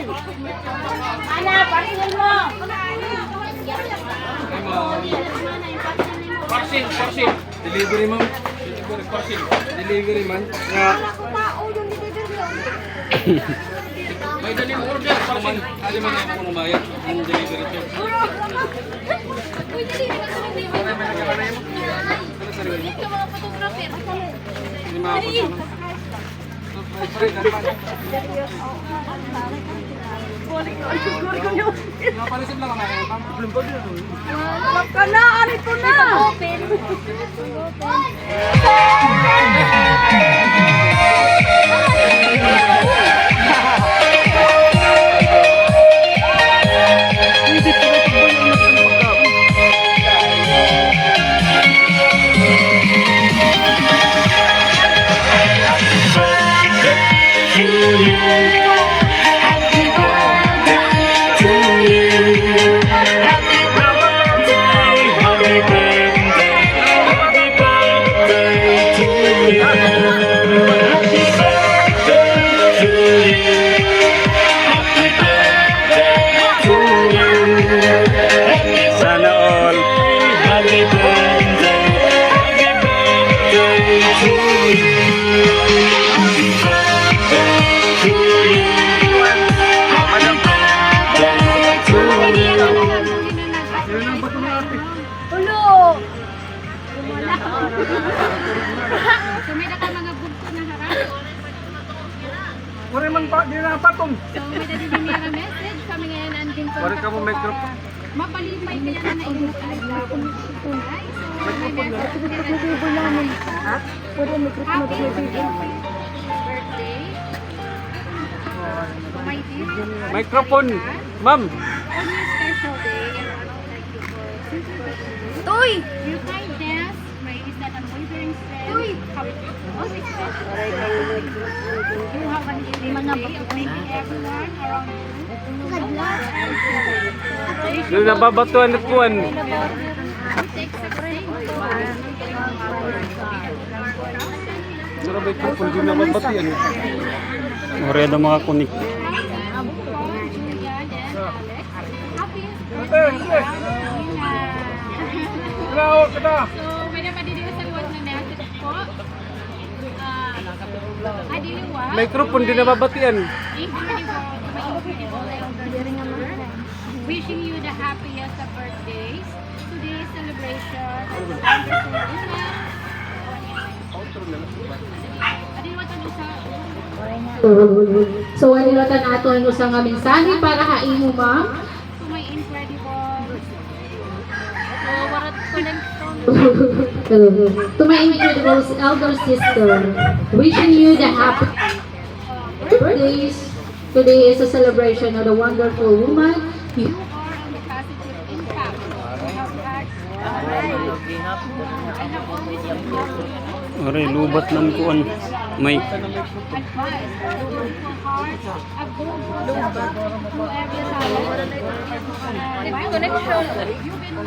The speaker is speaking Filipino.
Ana, parcel mo. Parcel. Delivery, ma'am. Parcel. Delivery, man. May daling order, parcel. Alam mo na ako lumayat. Ang delivery charge. Uy, dali na sa delivery. Ito mga photographer. Hindi makapag Naparisip lang naman. Problem ko din. Wag ka na, arit ko na. Open. Sana all. Happy birthday to you. Happy birthday to you. Happy birthday to you. Ulo. Sumida ka mga bugto na harap. Puri man pa, di na patong. So, may dadidinira message. Kami ngayon andin po. Puri ka mo microphone. Mapalipay kaya na inyo talaga kung tunay. So, may message. Ha? Pwede microphone. Happy birthday. My dear. Microphone. Ma'am. On your special day, I would like to for Toy! your kindness, may is that unwavering strength. Uy! Most especially, you have an mga day of making everyone around you. Doon nababatuan at kuwan. Take success. Pero microphone, di nababatian. Ore daw mga kunik. Bravo, kita. So, may napadidil sa word na message po. Adiliwa. Microphone, di nababatian. Wishing you the happiest of birthdays. Today's celebration is wonderful woman. Adiliwa to sa So, wala nato ang usang nga mensahe para hain mo, ma'am. to my incredible warat ko lang To my incredible elder sister, wishing you the happy birthdays. Today is a celebration of the wonderful woman. you are on the positive impact you have had. I have always loved Ore lubat lang kuan. May advice, a beautiful heart, a good whoever. Connection. You've been